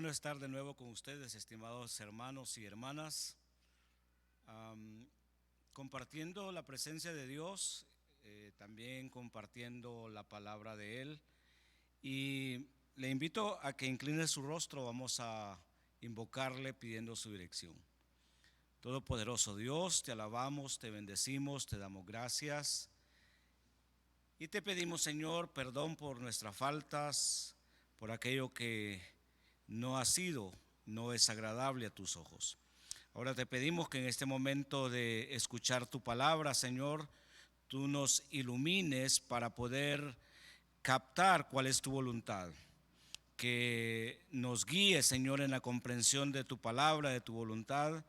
bueno estar de nuevo con ustedes, estimados hermanos y hermanas, compartiendo la presencia de Dios, también compartiendo la palabra de Él. Y le invito a que incline su rostro, vamos a invocarle pidiendo su dirección. Todopoderoso Dios, te alabamos, te bendecimos, te damos gracias y te pedimos, Señor, perdón por nuestras faltas, por aquello que no ha sido, no es agradable a tus ojos. Ahora te pedimos que en este momento de escuchar tu palabra, Señor, tú nos ilumines para poder captar cuál es tu voluntad. Que nos guíe, Señor, en la comprensión de tu palabra, de tu voluntad,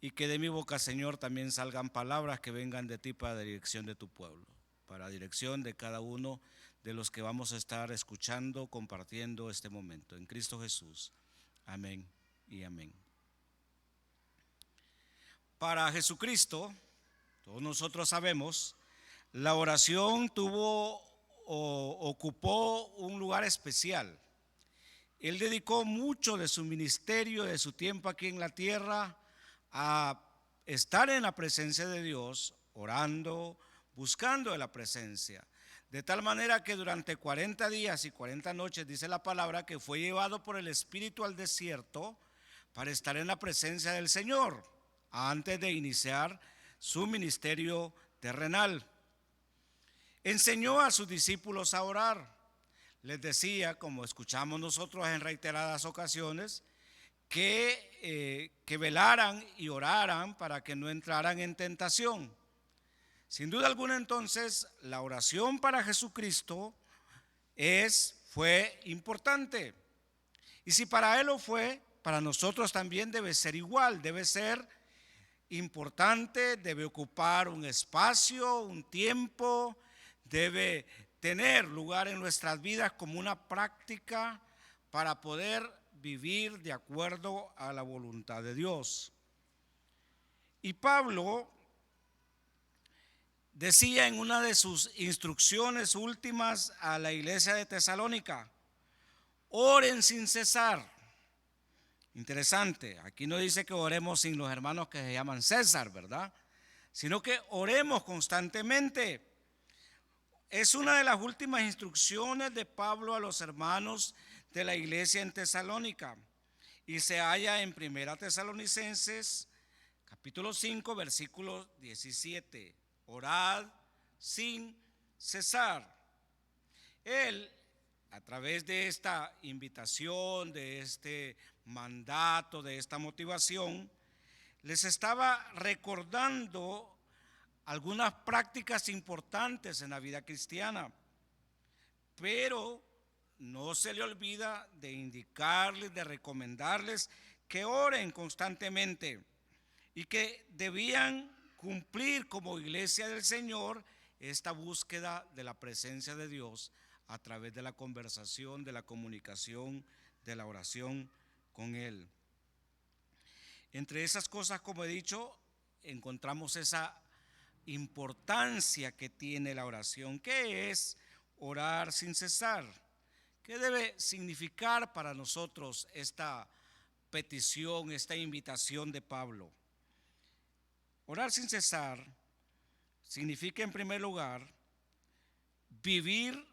y que de mi boca, Señor, también salgan palabras que vengan de ti para la dirección de tu pueblo, para la dirección de cada uno de los que vamos a estar escuchando, compartiendo este momento. En Cristo Jesús. Amén y amén. Para Jesucristo, todos nosotros sabemos, la oración ocupó un lugar especial. Él dedicó mucho de su ministerio, de su tiempo aquí en la tierra, a estar en la presencia de Dios, orando, buscando de la presencia. De tal manera que durante 40 días y 40 noches, dice la palabra, que fue llevado por el Espíritu al desierto para estar en la presencia del Señor, antes de iniciar su ministerio terrenal. Enseñó a sus discípulos a orar. Les decía, como escuchamos nosotros en reiteradas ocasiones, que velaran y oraran para que no entraran en tentación. Sin duda alguna, entonces, la oración para Jesucristo fue importante. Y si para Él lo fue, para nosotros también debe ser igual, debe ser importante, debe ocupar un espacio, un tiempo, debe tener lugar en nuestras vidas como una práctica para poder vivir de acuerdo a la voluntad de Dios. Y Pablo decía en una de sus instrucciones últimas a la iglesia de Tesalónica: oren sin cesar. Interesante, aquí no dice que oremos sin los hermanos que se llaman César, ¿verdad? Sino que oremos constantemente. Es una de las últimas instrucciones de Pablo a los hermanos de la iglesia en Tesalónica y se halla en 1 Tesalonicenses capítulo 5 versículo 17. Orad sin cesar. Él, a través de esta invitación, de este mandato, de esta motivación, les estaba recordando algunas prácticas importantes en la vida cristiana, pero no se le olvida de indicarles, de recomendarles que oren constantemente y que debían cumplir como iglesia del Señor esta búsqueda de la presencia de Dios a través de la conversación, de la comunicación, de la oración con Él. Entre esas cosas, como he dicho, encontramos esa importancia que tiene la oración. ¿Qué es orar sin cesar? ¿Qué debe significar para nosotros esta petición, esta invitación de Pablo? Orar sin cesar significa, en primer lugar, vivir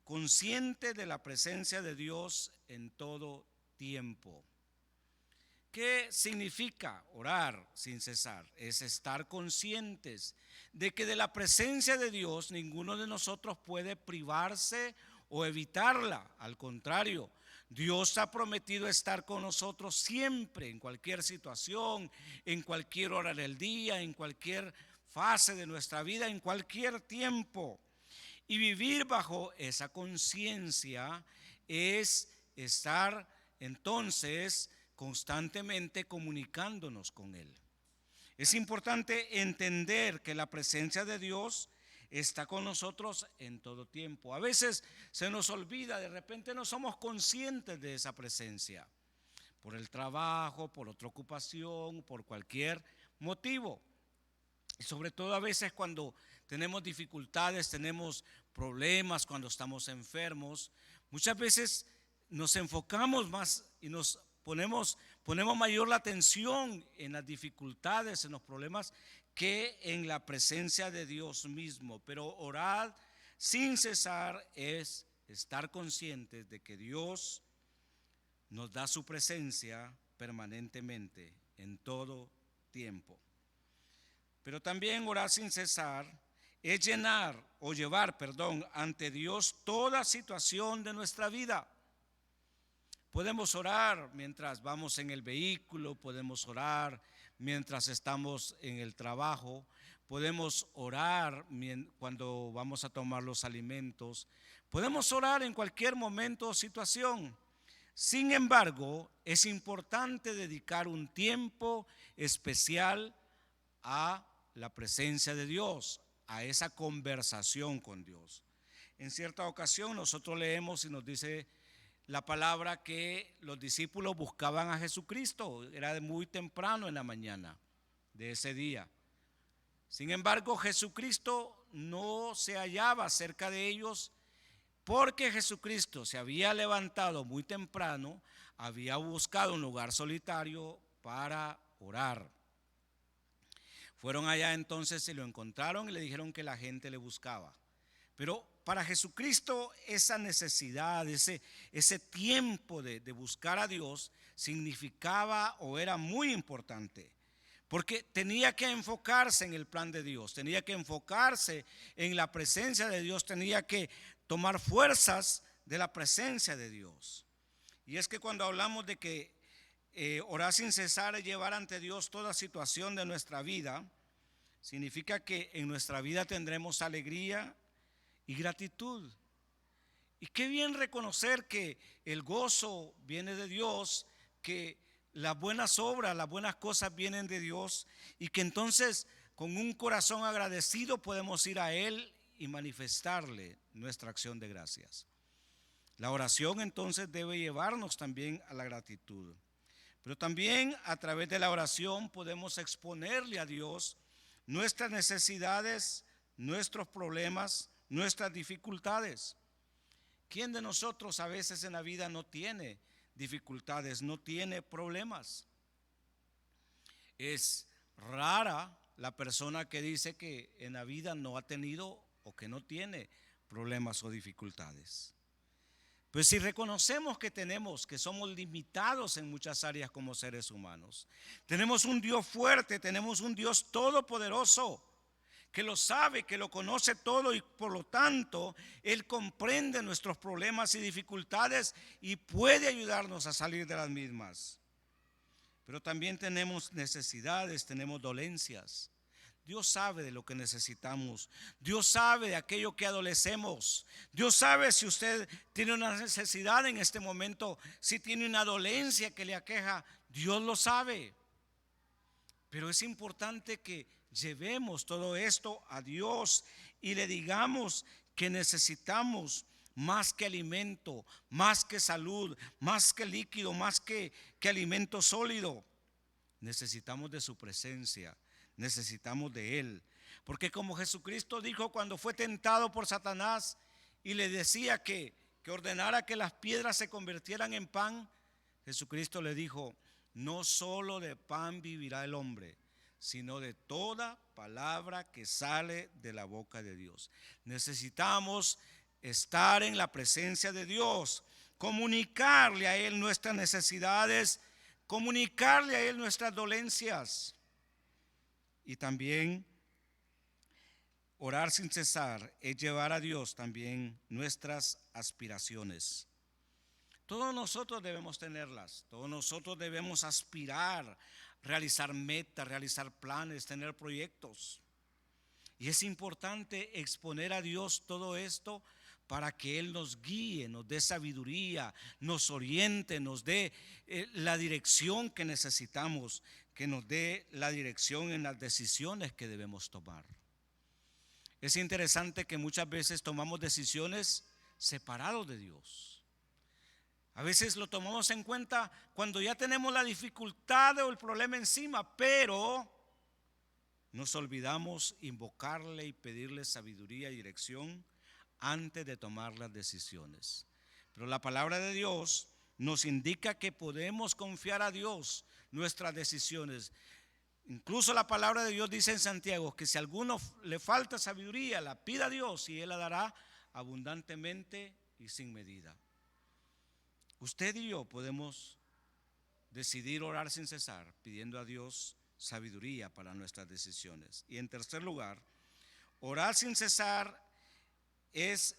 consciente de la presencia de Dios en todo tiempo. ¿Qué significa orar sin cesar? Es estar conscientes de que de la presencia de Dios ninguno de nosotros puede privarse o evitarla. Al contrario, Dios ha prometido estar con nosotros siempre, en cualquier situación, en cualquier hora del día, en cualquier fase de nuestra vida, en cualquier tiempo. Y vivir bajo esa conciencia es estar entonces constantemente comunicándonos con Él. Es importante entender que la presencia de Dios está con nosotros en todo tiempo. A veces se nos olvida, de repente no somos conscientes de esa presencia, por el trabajo, por otra ocupación, por cualquier motivo. Y sobre todo a veces cuando tenemos dificultades, tenemos problemas, cuando estamos enfermos, muchas veces nos enfocamos más y nos ponemos mayor la atención en las dificultades, en los problemas, que en la presencia de Dios mismo. Pero orar sin cesar es estar conscientes de que Dios nos da su presencia permanentemente, en todo tiempo. Pero también orar sin cesar es llevar ante Dios toda situación de nuestra vida. Podemos orar mientras vamos en el vehículo, podemos orar mientras estamos en el trabajo, podemos orar cuando vamos a tomar los alimentos, podemos orar en cualquier momento o situación. Sin embargo, es importante dedicar un tiempo especial a la presencia de Dios, a esa conversación con Dios. En cierta ocasión nosotros leemos y nos dice la palabra que los discípulos buscaban a Jesucristo, era de muy temprano en la mañana de ese día. Sin embargo, Jesucristo no se hallaba cerca de ellos, porque Jesucristo se había levantado muy temprano, había buscado un lugar solitario para orar. Fueron allá entonces y lo encontraron y le dijeron que la gente le buscaba. Pero para Jesucristo esa necesidad, ese tiempo de buscar a Dios significaba o era muy importante. Porque tenía que enfocarse en el plan de Dios, tenía que enfocarse en la presencia de Dios, tenía que tomar fuerzas de la presencia de Dios. Y es que cuando hablamos de que orar sin cesar es llevar ante Dios toda situación de nuestra vida, significa que en nuestra vida tendremos alegría y gratitud. Y qué bien reconocer que el gozo viene de Dios, que las buenas obras, las buenas cosas vienen de Dios, y que entonces con un corazón agradecido podemos ir a Él y manifestarle nuestra acción de gracias. La oración entonces debe llevarnos también a la gratitud. Pero también a través de la oración podemos exponerle a Dios nuestras necesidades, nuestros problemas, nuestras dificultades. ¿Quién de nosotros a veces en la vida no tiene dificultades, no tiene problemas? Es rara la persona que dice que en la vida no ha tenido o que no tiene problemas o dificultades. Pues si reconocemos que somos limitados en muchas áreas como seres humanos, tenemos un Dios fuerte, tenemos un Dios todopoderoso, que lo sabe, que lo conoce todo, y por lo tanto Él comprende nuestros problemas y dificultades y puede ayudarnos a salir de las mismas. Pero también tenemos necesidades, tenemos dolencias. Dios sabe de lo que necesitamos. Dios sabe de aquello que adolecemos. Dios sabe si usted tiene una necesidad en este momento, si tiene una dolencia que le aqueja. Dios lo sabe. Pero es importante que llevemos todo esto a Dios y le digamos que necesitamos más que alimento, más que salud, más que líquido, más que alimento sólido. Necesitamos de su presencia, necesitamos de Él. Porque como Jesucristo dijo cuando fue tentado por Satanás y le decía que ordenara que las piedras se convirtieran en pan, Jesucristo le dijo: no solo de pan vivirá el hombre, sino de toda palabra que sale de la boca de Dios. Necesitamos estar en la presencia de Dios, comunicarle a Él nuestras necesidades, comunicarle a Él nuestras dolencias. Y también orar sin cesar es llevar a Dios también nuestras aspiraciones. Todos nosotros debemos tenerlas, todos nosotros debemos aspirar, realizar metas, realizar planes, tener proyectos. Y es importante exponer a Dios todo esto para que Él nos guíe, nos dé sabiduría, nos oriente, nos dé la dirección que necesitamos, que nos dé la dirección en las decisiones que debemos tomar. Es interesante que muchas veces tomamos decisiones separados de Dios. A veces lo tomamos en cuenta cuando ya tenemos la dificultad o el problema encima, pero nos olvidamos invocarle y pedirle sabiduría y dirección antes de tomar las decisiones. Pero la palabra de Dios nos indica que podemos confiar a Dios nuestras decisiones. Incluso la palabra de Dios dice en Santiago que si a alguno le falta sabiduría, la pida a Dios y Él la dará abundantemente y sin medida. Usted y yo podemos decidir orar sin cesar, pidiendo a Dios sabiduría para nuestras decisiones. Y en tercer lugar, orar sin cesar es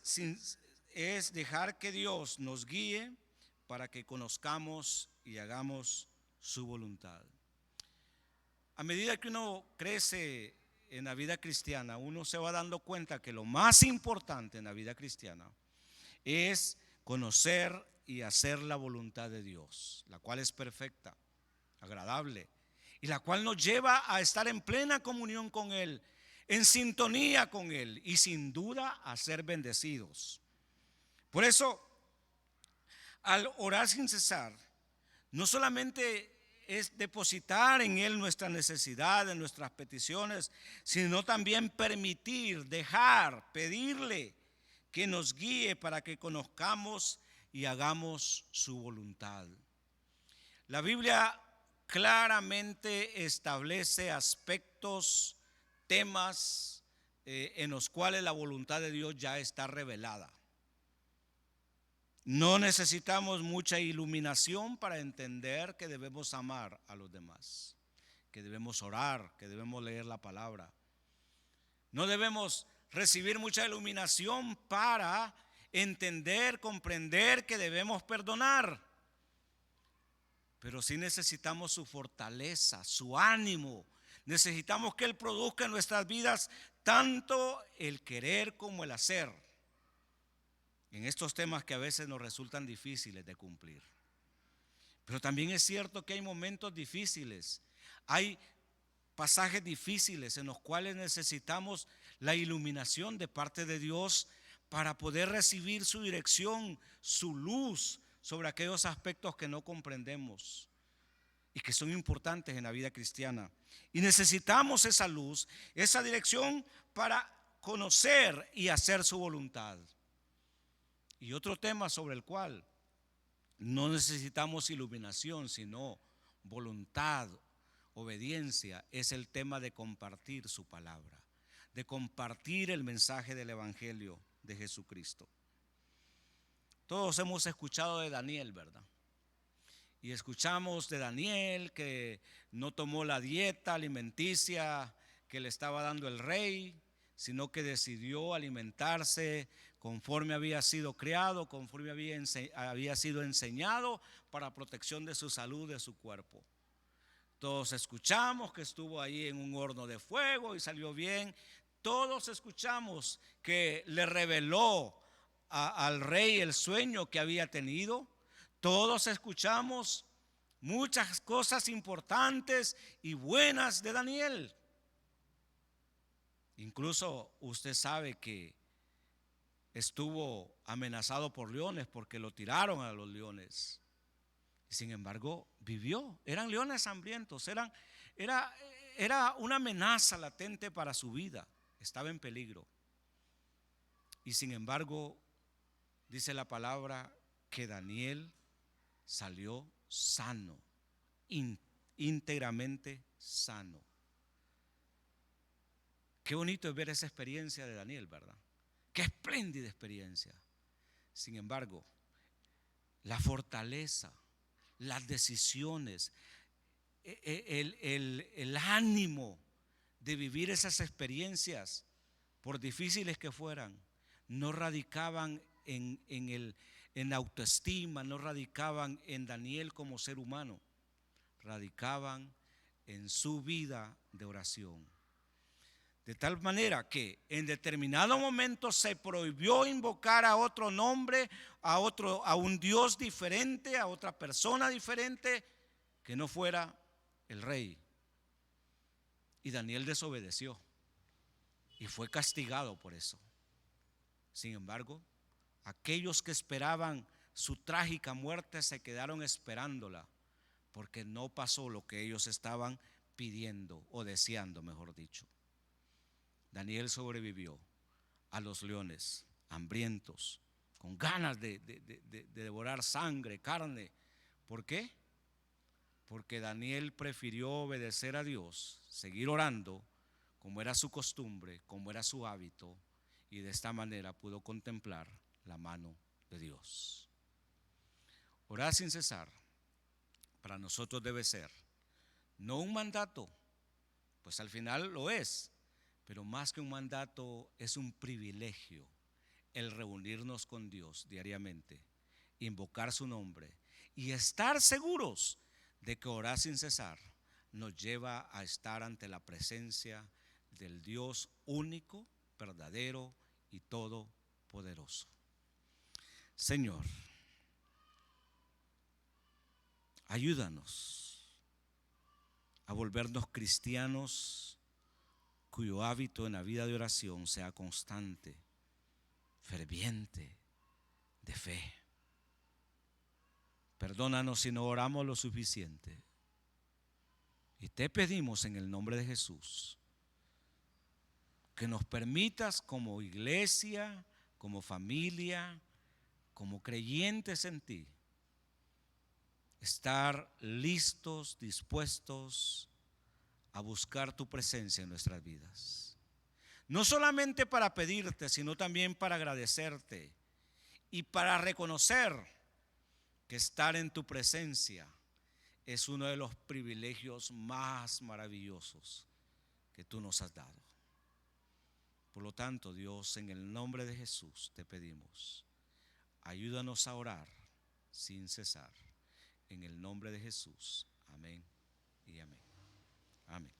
dejar que Dios nos guíe para que conozcamos y hagamos su voluntad. A medida que uno crece en la vida cristiana, uno se va dando cuenta que lo más importante en la vida cristiana es conocer y hacer la voluntad de Dios, la cual es perfecta, agradable, y la cual nos lleva a estar en plena comunión con Él, en sintonía con Él y sin duda a ser bendecidos. Por eso, al orar sin cesar, no solamente es depositar en Él nuestras necesidades, nuestras peticiones, sino también permitir, dejar, pedirle que nos guíe para que conozcamos y hagamos su voluntad. La Biblia claramente establece aspectos, temas en los cuales la voluntad de Dios ya está revelada. No necesitamos mucha iluminación para entender que debemos amar a los demás, que debemos orar, que debemos leer la palabra. No debemos recibir mucha iluminación para entender, comprender que debemos perdonar. Pero sí necesitamos su fortaleza, su ánimo. Necesitamos que Él produzca en nuestras vidas tanto el querer como el hacer, en estos temas que a veces nos resultan difíciles de cumplir. Pero también es cierto que hay momentos difíciles, hay pasajes difíciles en los cuales necesitamos la iluminación de parte de Dios para poder recibir su dirección, su luz sobre aquellos aspectos que no comprendemos y que son importantes en la vida cristiana. Y necesitamos esa luz, esa dirección para conocer y hacer su voluntad. Y otro tema sobre el cual no necesitamos iluminación, sino voluntad, obediencia, es el tema de compartir su palabra, de compartir el mensaje del Evangelio de Jesucristo. Todos hemos escuchado de Daniel, ¿verdad? Y escuchamos de Daniel que no tomó la dieta alimenticia que le estaba dando el rey, sino que decidió alimentarse conforme había sido criado, conforme había sido enseñado para protección de su salud, de su cuerpo. Todos escuchamos que estuvo ahí en un horno de fuego y salió bien. Todos escuchamos que le reveló al rey el sueño que había tenido. Todos escuchamos muchas cosas importantes y buenas de Daniel. Incluso usted sabe que estuvo amenazado por leones porque lo tiraron a los leones. Y sin embargo, vivió. Eran leones hambrientos, era una amenaza latente para su vida. Estaba en peligro. Y sin embargo, dice la palabra que Daniel salió sano, íntegramente sano. Qué bonito es ver esa experiencia de Daniel, ¿verdad? Qué espléndida experiencia. Sin embargo, la fortaleza, las decisiones, el ánimo de vivir esas experiencias, por difíciles que fueran, no radicaban en la autoestima, no radicaban en Daniel como ser humano, radicaban en su vida de oración. De tal manera que en determinado momento se prohibió invocar a otro nombre, a un Dios diferente, a otra persona diferente que no fuera el rey. Y Daniel desobedeció y fue castigado por eso. Sin embargo, aquellos que esperaban su trágica muerte se quedaron esperándola, porque no pasó lo que ellos estaban pidiendo o deseando, mejor dicho. Daniel sobrevivió a los leones hambrientos, con ganas de devorar sangre, carne. ¿Por qué? Porque Daniel prefirió obedecer a Dios, seguir orando, como era su costumbre, como era su hábito, y de esta manera pudo contemplar la mano de Dios. Orar sin cesar para nosotros debe ser no un mandato, pues al final lo es, pero más que un mandato es un privilegio el reunirnos con Dios diariamente, invocar su nombre y estar seguros de que orar sin cesar nos lleva a estar ante la presencia del Dios único, verdadero y todopoderoso. Señor, ayúdanos a volvernos cristianos cuyo hábito en la vida de oración sea constante, ferviente, de fe. Perdónanos si no oramos lo suficiente. Y te pedimos en el nombre de Jesús que nos permitas como iglesia, como familia, como creyentes en ti, estar listos, dispuestos a buscar tu presencia en nuestras vidas. No solamente para pedirte, sino también para agradecerte y para reconocer que estar en tu presencia es uno de los privilegios más maravillosos que tú nos has dado. Por lo tanto, Dios, en el nombre de Jesús te pedimos, ayúdanos a orar sin cesar. En el nombre de Jesús. Amén y amén. Amén.